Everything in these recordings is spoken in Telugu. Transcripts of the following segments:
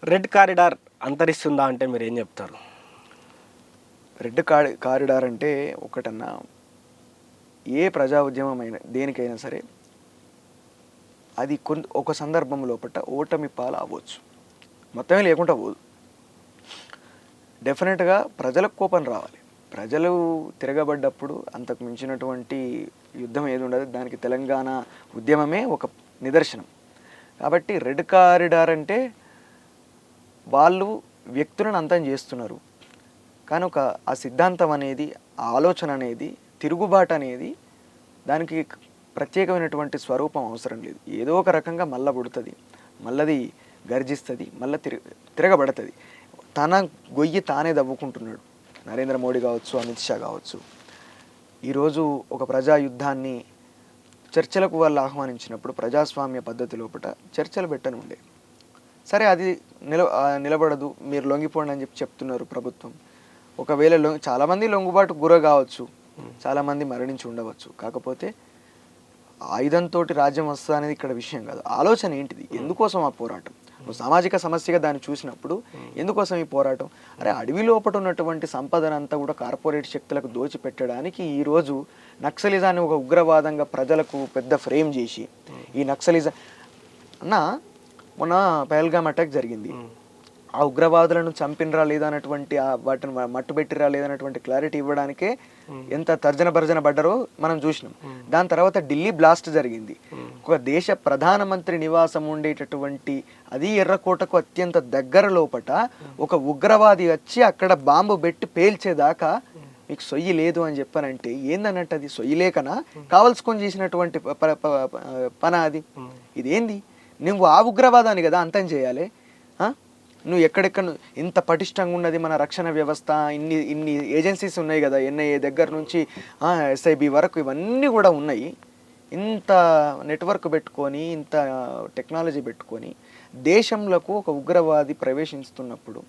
రెడ్ కారిడార్ అంతరిస్తుందా అంటే మీరు ఏం చెప్తారు? రెడ్ కారిడార్ అంటే ఒకటన్నా, ఏ ప్రజా ఉద్యమమైనా దేనికైనా సరే అది ఒక సందర్భం లోపల ఓటమి పాలు అవ్వచ్చు, మొత్తమే లేకుండా పోదు. డెఫినెట్గా ప్రజలకు కోపం రావాలి. ప్రజలు తిరగబడ్డప్పుడు అంతకు మించినటువంటి యుద్ధం ఏది ఉండదు. దానికి తెలంగాణ ఉద్యమమే ఒక నిదర్శనం. కాబట్టి రెడ్ కారిడార్ అంటే వాళ్ళు వ్యక్తులను అంతం చేస్తున్నారు, కానీ ఆ సిద్ధాంతం అనేది, ఆ ఆలోచన అనేది, తిరుగుబాటు అనేది దానికి ప్రత్యేకమైనటువంటి స్వరూపం అవసరం లేదు. ఏదో ఒక రకంగా మళ్ళా పుడుతుంది, మళ్ళది గర్జిస్తుంది, మళ్ళీ తిరగబడుతుంది. తన గొయ్యి తానే దవ్వుకుంటున్నాడు నరేంద్ర మోడీ కావచ్చు, అమిత్ షా కావచ్చు. ఈరోజు ఒక ప్రజా యుద్ధాన్ని చర్చలకు వాళ్ళు ఆహ్వానించినప్పుడు ప్రజాస్వామ్య పద్ధతి లోపల చర్చలు పెట్టని ఉండే. సరే, అది నిలబడదు, మీరు లొంగిపోండి అని చెప్తున్నారు ప్రభుత్వం. ఒకవేళ చాలామంది లొంగుబాటు గుర కావచ్చు, చాలామంది మరణించి ఉండవచ్చు. కాకపోతే ఆయుధంతో రాజ్యం వస్తుంది అనేది ఇక్కడ విషయం కాదు. ఆలోచన ఏంటిది, ఎందుకోసం ఆ పోరాటం? సామాజిక సమస్యగా దాన్ని చూసినప్పుడు ఎందుకోసం ఈ పోరాటం? అరే, అడవి లోపల ఉన్నటువంటి సంపదనంతా కూడా కార్పొరేట్ శక్తులకు దోచిపెట్టడానికి ఈరోజు నక్సలిజాన్ని ఒక ఉగ్రవాదంగా ప్రజలకు పెద్ద ఫ్రేమ్ చేసి, ఈ నక్సలిజం అన్న మొన్న పహల్గామ్ అటాక్ జరిగింది. ఆ ఉగ్రవాదులను చంపినరా లేదా అన్నటువంటి, వాటిని మట్టుబెట్టిరా లేదన్నటువంటి క్లారిటీ ఇవ్వడానికే ఎంత తర్జన భర్జన పడ్డారో మనం చూసినాం. దాని తర్వాత ఢిల్లీ బ్లాస్ట్ జరిగింది. ఒక దేశ ప్రధానమంత్రి నివాసం ఉండేటటువంటి అది ఎర్రకోటకు అత్యంత దగ్గర లోపట ఒక ఉగ్రవాది వచ్చి అక్కడ బాంబు పెట్టి పేల్చేదాకా మీకు సొయ్యి లేదు అని చెప్పానంటే ఏందన్నట్టు? అది సొయ్యి లేకనా కావలసుకొని చేసినటువంటి పని అది? ఇదేంది? నువ్వు ఆ ఉగ్రవాదాన్ని కదా అంతం చేయాలి. నువ్వు ఎక్కడెక్కడ ఇంత పటిష్టంగా ఉన్నది మన రక్షణ వ్యవస్థ, ఇన్ని ఏజెన్సీస్ ఉన్నాయి కదా, ఎన్ఐఏ దగ్గర నుంచి ఎస్ఐబి వరకు ఇవన్నీ కూడా ఉన్నాయి. ఇంత నెట్వర్క్ పెట్టుకొని, ఇంత టెక్నాలజీ పెట్టుకొని దేశంలోకి ఒక ఉగ్రవాది ప్రవేశిస్తున్నప్పుడు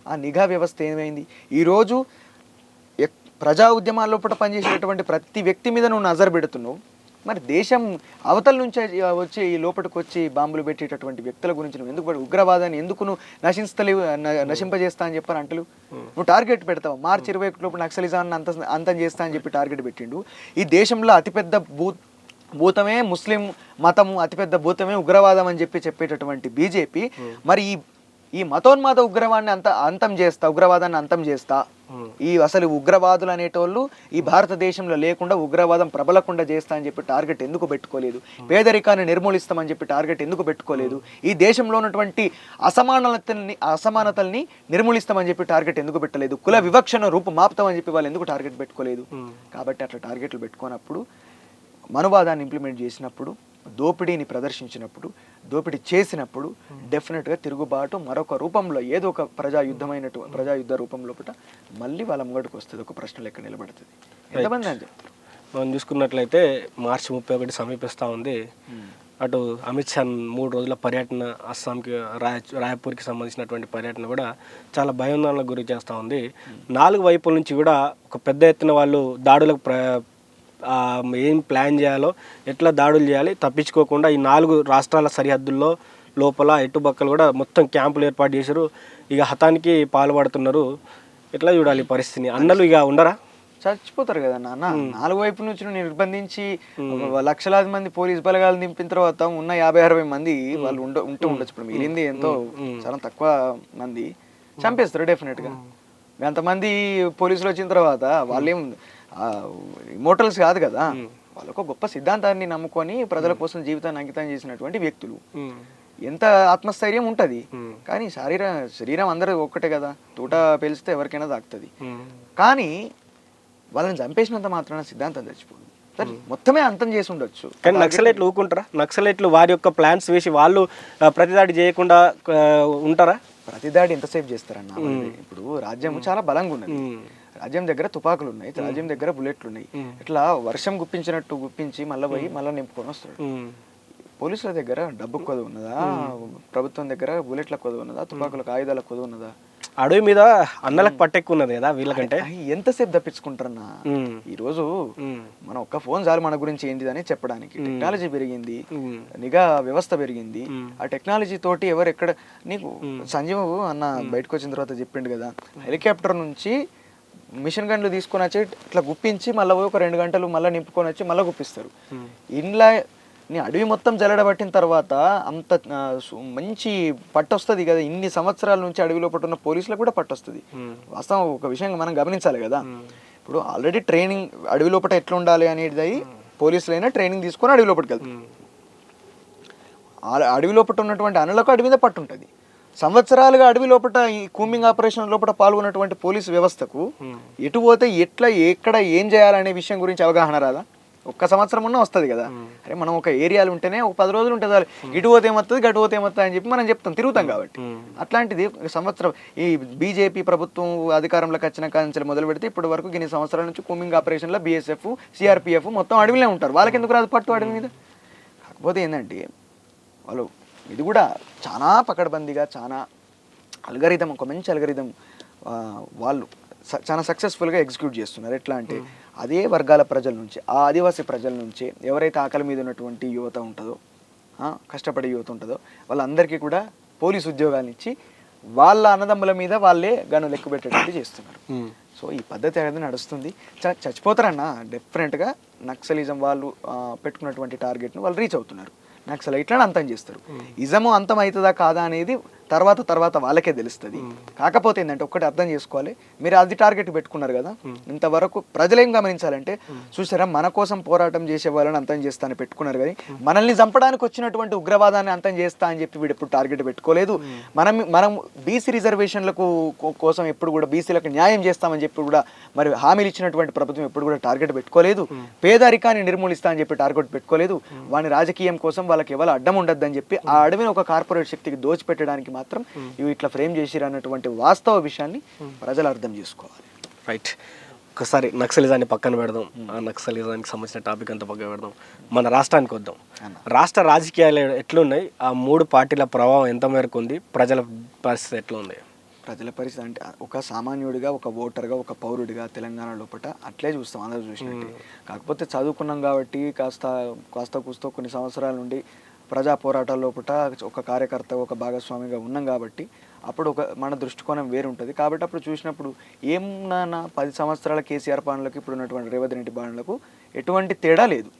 ఆ నిఘా వ్యవస్థ ఏమైంది? ఈరోజు ప్రజా ఉద్యమాల లోపల పనిచేసేటటువంటి ప్రతి వ్యక్తి మీద నువ్వు నజర్ పెడుతున్నావు. మరి దేశం అవతల నుంచి వచ్చి ఈ లోపలికి వచ్చి బాంబులు పెట్టేటటువంటి వ్యక్తుల గురించి నువ్వు ఎందుకు ఉగ్రవాదాన్ని ఎందుకు నువ్వు నశింపజేస్తా అని చెప్పని అంటలు నువ్వు టార్గెట్ పెడతావు. మార్చి 21 లోపల నక్సలిజాన్ని అంతం చేస్తా అని చెప్పి టార్గెట్ పెట్టిండు. ఈ దేశంలో అతిపెద్ద భూతమే ముస్లిం మతము, అతిపెద్ద భూతమే ఉగ్రవాదం అని చెప్పేటటువంటి బీజేపీ మరి ఈ మతోన్మాద ఉగ్రవాదాన్ని అంతం చేస్తా, ఈ అసలు ఉగ్రవాదులు అనేటోళ్ళు ఈ భారతదేశంలో లేకుండా ఉగ్రవాదం ప్రబలకుండా చేస్తా అని చెప్పి టార్గెట్ ఎందుకు పెట్టుకోలేదు? పేదరికాన్ని నిర్మూలిస్తామని చెప్పి టార్గెట్ ఎందుకు పెట్టుకోలేదు? ఈ దేశంలో ఉన్నటువంటి అసమానతల్ని నిర్మూలిస్తామని చెప్పి టార్గెట్ ఎందుకు పెట్టలేదు? కుల వివక్షను రూపుమాపుతామని చెప్పి వాళ్ళు ఎందుకు టార్గెట్ పెట్టుకోలేదు? కాబట్టి అట్లా టార్గెట్లు పెట్టుకున్నప్పుడు, మనువాదాన్ని ఇంప్లిమెంట్ చేసినప్పుడు, దోపిడీని ప్రదర్శించినప్పుడు, దోపిడీ చేసినప్పుడు డెఫినెట్గా తిరుగుబాటు మరొక రూపంలో ఏదో ఒక ప్రజా యుద్ధ రూపంలో మళ్ళీ వాళ్ళ ముంగడికి వస్తుంది, ఒక ప్రశ్న లెక్క నిలబడుతుంది. ఎంతమంది అని చెప్తారు? మనం చూసుకున్నట్లయితే మార్చి 31 సమీపిస్తూ ఉంది. అటు అమిత్ షా 3 రోజుల పర్యటన, అస్సాంకి రాయపూర్కి సంబంధించినటువంటి పర్యటన కూడా చాలా భయాందోళనకు గురి చేస్తూ ఉంది. 4 వైపుల నుంచి కూడా ఒక పెద్ద ఎత్తున వాళ్ళు దాడులకు ఏం ప్లాన్ చేయాలో, ఎట్లా దాడులు చేయాలి, తప్పించుకోకుండా ఈ 4 రాష్ట్రాల సరిహద్దుల్లో లోపల ఎటుబక్కలు కూడా మొత్తం క్యాంపులు ఏర్పాటు చేశారు. ఇక హతానికి పాల్పడుతున్నారు. ఎట్లా చూడాలి పరిస్థితిని? అన్నలు ఇక ఉండరా? చచ్చిపోతారు కదా నాన్న. 4 వైపు నుంచి నిర్బంధించి లక్షలాది మంది పోలీస్ బలగాలు దింపిన తర్వాత ఉన్న 50-60 మంది వాళ్ళు ఉండొచ్చు. ఇప్పుడు మిగిలింది ఎంతో చాలా తక్కువ మంది చంపేస్తారు డెఫినెట్గా. ఎంతమంది పోలీసులు వచ్చిన తర్వాత వాళ్ళేం ఇమోటల్స్ కాదు కదా, వాళ్ళొక గొప్ప సిద్ధాంతాన్ని నమ్ముకొని ప్రజల కోసం జీవితాన్ని అంకితం చేసినటువంటి వ్యక్తులు. ఎంత ఆత్మస్థైర్యం ఉంటుంది. కానీ శరీరం అందరూ ఒక్కటే కదా, తూట పేలిస్తే ఎవరికైనా తాకుతుంది. కానీ వాళ్ళని చంపేసినంత మాత్రాన సిద్ధాంతం చచ్చిపోదు. మొత్తమే అంతం చేసి ఉండొచ్చు. కానీ నక్సలైట్లు ఊరుకుంటారా? నక్సలైట్లు వారి యొక్క ప్లాన్స్ వేసి వాళ్ళు ప్రతిదాడి చేయకుండా ఉంటారా? ప్రతిదాడి ఎంతసేపు చేస్తారన్న? ఇప్పుడు రాజ్యం చాలా బలంగా ఉన్నది. రాజ్యం దగ్గర తుపాకులు ఉన్నాయి, రాజ్యం దగ్గర బుల్లెట్లు ఉన్నాయి. ఇట్లా వర్షం గుప్పించినట్టు గుప్పించి మళ్ళీ పోయి మళ్ళీ నింపుకొని వస్తాడు. పోలీసుల దగ్గర డబ్బు కొద్దు ఉన్నదా? ప్రభుత్వం దగ్గర బుల్లెట్ల కొద్దు ఉన్నదా? తుపాకులకు ఆయుధాల కొద్దు ఉన్నదా? అడవి మీద అన్నలకు పట్టెక్కున్నది కదా వీళ్ళకంటే. ఎంతసేపు తప్పించుకుంటారన్నా. ఈరోజు మనం ఒక్క ఫోన్ చాలు మన గురించి ఏంటిదని చెప్పడానికి. టెక్నాలజీ పెరిగింది, నిఘా వ్యవస్థ పెరిగింది. ఆ టెక్నాలజీ తోటి ఎక్కడ నీకు సంజీవ్ అన్న బయటకు వచ్చిన తర్వాత చెప్పిండు కదా, హెలికాప్టర్ నుంచి మిషన్ గన్లు తీసుకొని వచ్చి ఇట్లా గుప్పించి మళ్ళీ ఒక 2 గంటలు మళ్ళీ నింపుకొని వచ్చి మళ్ళీ గుప్పిస్తారు. ఇంట్లో నీ అడవి మొత్తం జల్లడబట్టిన తర్వాత అంత మంచి పట్టు వస్తుంది కదా. ఇన్ని సంవత్సరాల నుంచి అడవి లోపల ఉన్న పోలీసులకు కూడా పట్టు వస్తుంది. వాస్తవం ఒక విషయం మనం గమనించాలి కదా. ఇప్పుడు ఆల్రెడీ ట్రైనింగ్ అడవి లోపల ఎట్లా ఉండాలి అనేది పోలీసులైనా ట్రైనింగ్ తీసుకొని అడవి లోపలికి వెళ్తారు. అడవి లోపల ఉన్నటువంటి అనులకు అడవి మీద పట్టు ఉంటుంది. సంవత్సరాలుగా అడవి లోపల ఈ కూంబింగ్ ఆపరేషన్ లోపల పాల్గొన్నటువంటి పోలీసు వ్యవస్థకు ఎటు పోతే ఎట్లా ఎక్కడ ఏం చేయాలనే విషయం గురించి అవగాహన రాదా? ఒక్క సంవత్సరం ఉన్నా వస్తుంది కదా. అరే మనం ఒక ఏరియాలు ఉంటేనే ఒక 10 రోజులు ఉంటుంది, ఇటు పోతే ఏమవుతుంది గటు పోతే ఏమవుతుంది అని చెప్పి మనం చెప్తాం, తిరుగుతాం కాబట్టి. అట్లాంటిది సంవత్సరం ఈ బీజేపీ ప్రభుత్వం అధికారంలోకి వచ్చిన కాంచెలు మొదలు పెడితే ఇప్పటి వరకు ఇన్ని సంవత్సరాల నుంచి కూంబింగ్ ఆపరేషన్లో BSF, CRPF మొత్తం అడవిలో ఉంటారు. వాళ్ళకి ఎందుకు రాదు పట్టు అడవి మీద? కాకపోతే ఏంటంటే వాళ్ళు ఇది కూడా చాలా పకడ్బందీగా, చాలా అల్గరిథం, ఒక మంచి అల్గరిథం వాళ్ళు చాలా సక్సెస్ఫుల్గా ఎగ్జిక్యూట్ చేస్తున్నారు. ఎట్లా అంటే అదే వర్గాల ప్రజల నుంచి, ఆ ఆదివాసీ ప్రజల నుంచి ఎవరైతే ఆకలి మీద ఉన్నటువంటి యువత ఉంటుందో, కష్టపడే యువత ఉంటుందో వాళ్ళందరికీ కూడా పోలీసు ఉద్యోగాలు ఇచ్చి వాళ్ళ అన్నదమ్ముల మీద వాళ్ళే గనులు ఎక్కువ పెట్టేటట్టు చేస్తున్నారు. సో ఈ పద్ధతి అనేది నడుస్తుంది. చచ్చిపోతారన్న డెఫినెట్గా నక్సలిజం వాళ్ళు పెట్టుకున్నటువంటి టార్గెట్ను వాళ్ళు రీచ్ అవుతున్నారు. నక్సలైట్లను అంతం చేస్తారు. ఇజము అంతం అవుతుందా కాదా అనేది తర్వాత వాళ్ళకే తెలుస్తుంది. కాకపోతే ఏంటంటే ఒక్కటి అర్థం చేసుకోవాలి, మీరు అది టార్గెట్ పెట్టుకున్నారు కదా. ఇంతవరకు ప్రజలేం గమనించాలంటే, చూసారా మన కోసం పోరాటం చేసే వాళ్ళని అంతం చేస్తా అని పెట్టుకున్నారు కానీ మనల్ని చంపడానికి వచ్చినటువంటి ఉగ్రవాదాన్ని అంతం చేస్తా అని చెప్పి వీడు ఎప్పుడు టార్గెట్ పెట్టుకోలేదు. మనం బీసీ రిజర్వేషన్లకు కోసం ఎప్పుడు కూడా బీసీలకు న్యాయం చేస్తామని చెప్పి కూడా మరి హామీలు ఇచ్చినటువంటి ప్రభుత్వం ఎప్పుడు కూడా టార్గెట్ పెట్టుకోలేదు. పేదరికాన్ని నిర్మూలిస్తా అని చెప్పి టార్గెట్ పెట్టుకోలేదు. వాని రాజకీయం కోసం వాళ్ళకి ఎవరు అడ్డం ఉండద్దని చెప్పి ఆ అడవిని ఒక కార్పొరేట్ శక్తికి దోచిపెట్టడానికి మాత్రం ఇవి ఇట్లా ఫ్రేమ్ చేసిరు అన్నటువంటి వాస్తవ విషయాన్ని ప్రజలు అర్థం చేసుకోవాలి. రైట్. ఒకసారి నక్సలిజాన్ని పక్కన పెడదాం, ఆ నక్సలిజానికి సంబంధించిన టాపిక్ అంతా పక్కన పెడదాం, మన రాష్ట్రానికి వద్దాం. రాష్ట్ర రాజకీయాలు ఎట్లున్నాయి? ఆ 3 పార్టీల ప్రభావం ఎంత మేరకు ఉంది? ప్రజల పరిస్థితి ఎట్లా ఉంది? ప్రజల పరిస్థితి అంటే ఒక సామాన్యుడిగా, ఒక ఓటర్గా, ఒక పౌరుడిగా తెలంగాణ లోపల అట్లే చూస్తాం, అందరూ చూసినట్టు. కాకపోతే చదువుకున్నాం కాబట్టి కాస్త కూస్తో కొన్ని సంవత్సరాల నుండి ప్రజా పోరాటాల లోపల ఒక కార్యకర్త, ఒక భాగస్వామిగా ఉన్నాం కాబట్టి అప్పుడు మన దృష్టికోణం వేరుంటుంది. కాబట్టి అప్పుడు చూసినప్పుడు ఏమన్నా 10 సంవత్సరాల కేసీఆర్ పాలనలకు ఇప్పుడు ఉన్నటువంటి రేవంత్ రెడ్డి పాలనలకు ఎటువంటి తేడా లేదు.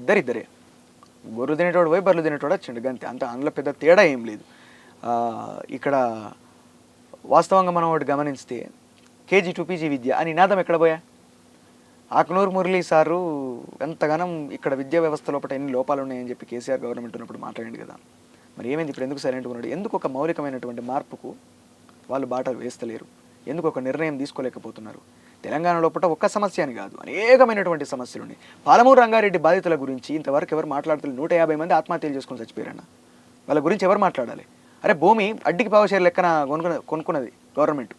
ఇద్దరే గొర్రెలు తినేటోడు పోయి బర్రెలు తినేటోడు వచ్చిండు అంతే. అందులో పెద్ద తేడా ఏం లేదు. ఇక్కడ వాస్తవంగా మనం ఒకటి గమనిస్తే KG to PG విద్య అని నినాదం ఎక్కడ పోయా? ఆకునూరు మురళీ సారు ఎంతగానం ఇక్కడ విద్యా వ్యవస్థ లోపల ఎన్ని లోపాలు ఉన్నాయని చెప్పి కేసీఆర్ గవర్నమెంట్ ఉన్నప్పుడు మాట్లాడింది కదా. మరి ఏమైంది? ఇప్పుడు ఎందుకు సైలెంట్గా ఉన్నాడు? ఎందుకు ఒక మౌలికమైనటువంటి మార్పుకు వాళ్ళు బాటలు వేస్తలేరు? ఎందుకు ఒక నిర్ణయం తీసుకోలేకపోతున్నారు? తెలంగాణ లోపల ఒక్క సమస్య అని కాదు, అనేకమైనటువంటి సమస్యలు ఉన్నాయి. పాలమూరు రంగారెడ్డి బాధితుల గురించి ఇంతవరకు ఎవరు మాట్లాడుతున్నారు? 150 మంది ఆత్మహత్యలు చేసుకొని చచ్చిపోయారన్న. వాళ్ళ గురించి ఎవరు మాట్లాడాలి? అరే భూమి అడ్డికి పావుషేరు లెక్కన కొనుక్కున్నది గవర్నమెంట్.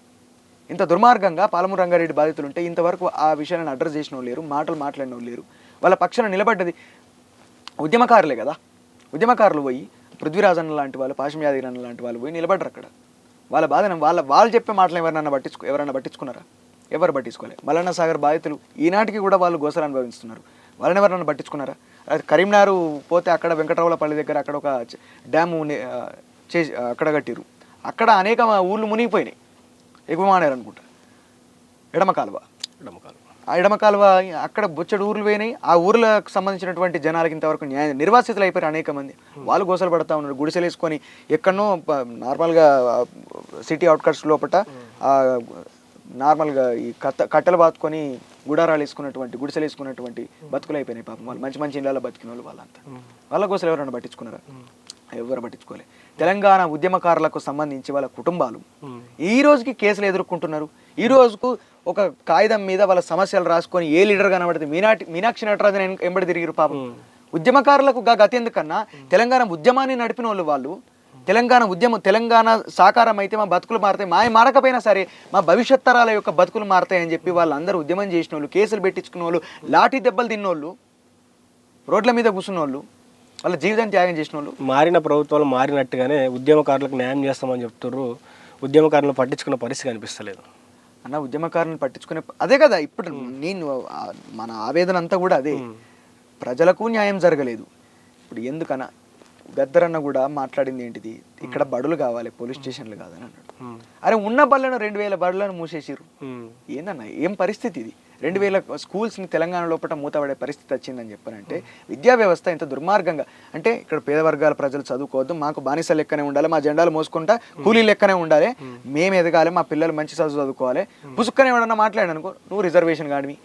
ఇంత దుర్మార్గంగా పాలమూరు రంగారెడ్డి బాధితులు ఉంటే ఇంతవరకు ఆ విషయాలను అడ్రస్ చేసిన వాళ్ళు లేరు, మాటలు మాట్లాడిన వాళ్ళు లేరు. వాళ్ళ పక్షాన నిలబడ్డది ఉద్యమకారులే కదా. ఉద్యమకారులు పోయి పృథ్వీరాజన్ లాంటి వాళ్ళు, పాశం యాదగిరి లాంటి వాళ్ళు పోయి నిలబడ్డరు అక్కడ. వాళ్ళ బాధను వాళ్ళు చెప్పే మాటలు ఎవరైనా పట్టించుకున్నారా? ఎవరు పట్టించుకోలేదు. మల్లన్న సాగర్ బాధితులు ఈనాటికి కూడా వాళ్ళు గోసలు అనుభవిస్తున్నారు. వాళ్ళని ఎవరైనా పట్టించుకున్నారా? కరీంనగర్ పోతే అక్కడ వెంకటరావులపల్లి దగ్గర అక్కడ ఒక డ్యాము అక్కడ కట్టిరు. అక్కడ అనేక ఊళ్ళు మునిగిపోయినాయి. ఎగువమానేరు అనుకుంటా, ఎడమ కాలువ. ఆ ఎడమ కాలువ అక్కడ బొచ్చడు ఊర్లు పోయినాయి. ఆ ఊర్లకు సంబంధించినటువంటి జనాలకి ఇంతవరకు నిర్వాసితులు అయిపోయారు అనేక మంది. వాళ్ళు గోసలు పడతా ఉన్నారు. గుడిసెలు వేసుకొని ఎక్కడనో నార్మల్గా సిటీ అవుట్కట్స్ లోపల నార్మల్గా ఈ కట్టెలు బాతుకొని గుడారాలు వేసుకున్నటువంటి, గుడిసెలు వేసుకున్నటువంటి బతుకులు అయిపోయినాయి పాపం. వాళ్ళు మంచి ఇళ్ళలో బతికిన వాళ్ళు వాళ్ళంతా. వాళ్ళ గోసలు ఎవరైనా పట్టించుకున్నారా? ఎవరు పట్టించుకోలే. తెలంగాణ ఉద్యమకారులకు సంబంధించి వాళ్ళ కుటుంబాలు ఈ రోజుకి కేసులు ఎదుర్కొంటున్నారు. ఈ రోజుకు ఒక కాగితం మీద వాళ్ళ సమస్యలు రాసుకొని ఏ లీడర్ కనబడితే మీనాక్షి నటరాజన్ ఎంబడి తిరిగిరు పాపం. ఉద్యమకారులకు గతి ఎందుకన్నా తెలంగాణ ఉద్యమాన్ని నడిపిన వాళ్ళు తెలంగాణ సాకారం అయితే మా బతుకులు మారుతాయి, మారకపోయినా సరే మా భవిష్యత్ తరాల యొక్క బతుకులు మారుతాయని చెప్పి వాళ్ళందరూ ఉద్యమం చేసిన వాళ్ళు, కేసులు పెట్టించుకున్న వాళ్ళు, లాఠీ దెబ్బలు తిన్నోళ్ళు, రోడ్ల మీద కూర్చున్న వాళ్ళు, వాళ్ళ జీవితాన్ని త్యాగం చేసిన వాళ్ళు. మారిన ప్రభుత్వాలు మారినట్టుగానే ఉద్యమకారులకు న్యాయం చేస్తామని చెప్తున్నారు. ఉద్యమకారులను పట్టించుకున్న పరిస్థితి కనిపిస్తలేదు. అన్న ఉద్యమకారులను పట్టించుకునే అదే కదా ఇప్పుడు నేను మన ఆవేదన అంతా కూడా అదే. ప్రజలకు న్యాయం జరగలేదు. ఇప్పుడు ఎందుకన్నా గద్దరన్న కూడా మాట్లాడింది ఏంటిది, ఇక్కడ బడులు కావాలి పోలీస్ స్టేషన్లు కాదని అన్నాడు. అరే ఉన్న బళ్ళను 2000 బడులను మూసేసిర్రు. ఏందన్నా ఏం పరిస్థితి ఇది? 2000 స్కూల్స్ని తెలంగాణ లోపల మూతపడే పరిస్థితి వచ్చిందని చెప్పారంటే విద్యా వ్యవస్థ ఇంత దుర్మార్గంగా. అంటే ఇక్కడ పేద వర్గాల ప్రజలు చదువుకోవద్దు, మాకు బానిస లెక్కనే ఉండాలి, మా జెండాలు మోసుకుంటా కూలీ లెక్కనే ఉండాలి, మేము ఎదగాలి, మా పిల్లలు మంచి చదువుకోవాలి, పుసుక్కనే ఎవడన్నా మాట్లాడనుకో నువ్వు రిజర్వేషన్ కాడివి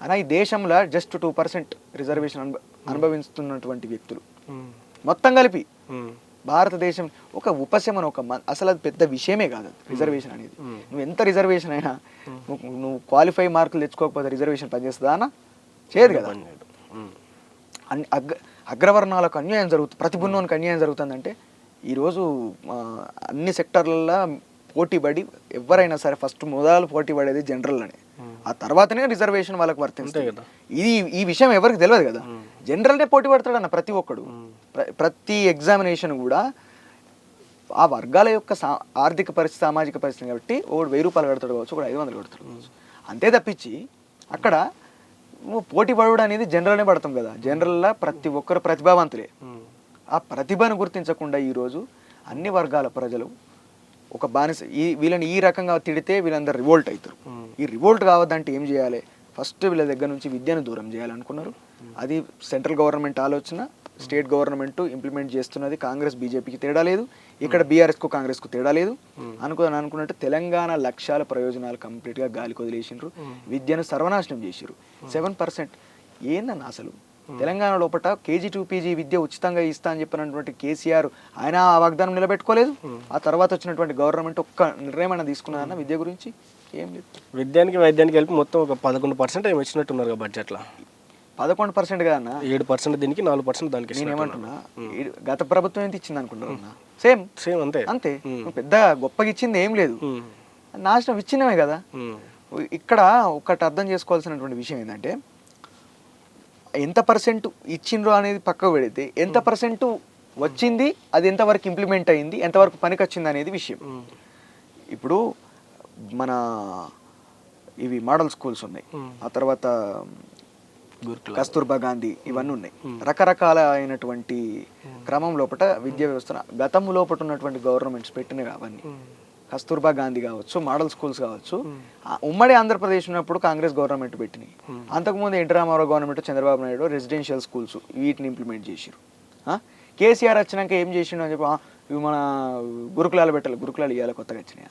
అన్న. ఈ దేశంలో జస్ట్ 2% రిజర్వేషన్ అనుభవిస్తున్నటువంటి వ్యక్తులు మొత్తం కలిపి భారతదేశం ఒక ఉపశమనం, అసలు అది పెద్ద విషయమే కాదు రిజర్వేషన్ అనేది. నువ్వు ఎంత రిజర్వేషన్ అయినా నువ్వు క్వాలిఫై మార్కులు తెచ్చుకోకపోతే రిజర్వేషన్ పనిచేస్తుందా అన్న? చేయదు కదా. అగ్రవర్ణాలకు అన్యాయం జరుగుతుంది, ప్రతిబున్నోనికి అన్యాయం జరుగుతుందంటే ఈరోజు అన్ని సెక్టర్లలో పోటీ పడి ఎవరైనా సరే ఫస్ట్ మొదలు పోటీ పడేది జనరల్లోనే, ఆ తర్వాతనే రిజర్వేషన్ వాళ్ళకి వర్తిస్తుంది. ఈ విషయం ఎవరికి తెలియదు కదా. జనరల్నే పోటీ పడతాడన్న ప్రతి ఒక్కడు. ప్రతి ఎగ్జామినేషన్ కూడా ఆ వర్గాల యొక్క ఆర్థిక పరిస్థితి, సామాజిక పరిస్థితి కాబట్టి ఒకడు 1000 రూపాయలు కడతాడు కావచ్చు, ఒకడు 500 కడతాడు కావచ్చు. అంతే తప్పించి అక్కడ నువ్వు పోటీ పడడం అనేది జనరల్నే పడతాం కదా. జనరల్లో ప్రతి ఒక్కరు ప్రతిభావంతులే. ఆ ప్రతిభను గుర్తించకుండా ఈరోజు అన్ని వర్గాల ప్రజలు ఒక బానిస వీళ్ళని ఈ రకంగా తిడితే వీళ్ళందరూ రివోల్ట్ అవుతారు. ఈ రివోల్ట్ కావద్దంటే ఏం చేయాలి? ఫస్ట్ వీళ్ళ దగ్గర నుంచి విద్యను దూరం చేయాలనుకున్నారు. అది సెంట్రల్ గవర్నమెంట్ ఆలోచన, స్టేట్ గవర్నమెంట్ ఇంప్లిమెంట్ చేస్తున్నది. కాంగ్రెస్ బీజేపీకి తేడా లేదు, ఇక్కడ బీఆర్ఎస్కు కాంగ్రెస్కు తేడా లేదు. అనుకున్నట్టు తెలంగాణ లక్ష్యాల ప్రయోజనాలు కంప్లీట్గా గాలికి వదిలేసిండ్రు. విద్యను సర్వనాశనం చేసిర్రు. 7% ఏందన్న అసలు తెలంగాణ లోపల KG to PG విద్య ఉచితంగా ఇస్తా అని చెప్పినటువంటి కేసీఆర్ ఆయన ఆ వాగ్దానం నిలబెట్టుకోలేదు. ఆ తర్వాత వచ్చినటువంటి గవర్నమెంట్ ఒక్క నిర్ణయం తీసుకున్నారన్న విద్య గురించి? ఏం లేదు. విద్యానికి వైద్యానికి వెళ్ళి మొత్తం ఒక 11% ఏమి ఇచ్చినట్టున్నారు బడ్జెట్లో. 11% కదా అన్న, 7% దీనికి, 4% దానికి. నేను ఏమంటున్నా, గత ప్రభుత్వం ఎంత ఇచ్చింది అనుకుంటున్నా? సేమ్ అంతే అంతే. పెద్ద గొప్పగా ఇచ్చింది ఏం లేదు, నాశనం ఇచ్చినవే కదా. ఇక్కడ ఒకటి అర్థం చేసుకోవాల్సినటువంటి విషయం ఏంటంటే ఎంత % ఇచ్చిండ్రు అనేది పక్కకు పెడితే ఎంత % వచ్చింది, అది ఎంతవరకు ఇంప్లిమెంట్ అయింది, ఎంతవరకు పనికి వచ్చింది అనేది విషయం. ఇప్పుడు మన ఇవి మోడల్ స్కూల్స్ ఉన్నాయి, ఆ తర్వాత కస్తూర్బా గాంధీ ఇవన్నీ ఉన్నాయి. రకరకాల అయినటువంటి క్రమం లోపల విద్యా వ్యవస్థ గతం లోపల ఉన్నటువంటి గవర్నమెంట్స్ పెట్టినవి అవన్నీ. కస్తూర్బా గాంధీ కావచ్చు, మోడల్ స్కూల్స్ కావచ్చు, ఉమ్మడి ఆంధ్రప్రదేశ్ ఉన్నప్పుడు కాంగ్రెస్ గవర్నమెంట్ పెట్టినాయి. అంతకుముందు N T Rama Rao government, Chandrababu Naidu residential schools వీటిని ఇంప్లిమెంట్ చేసిరు. కేసీఆర్ వచ్చినాక ఏం చేసిండు అని చెప్పి ఇవి మన గురుకులాలు పెట్టాలి, గురుకులాలు ఇవ్వాలి కొత్తగా వచ్చినాయి.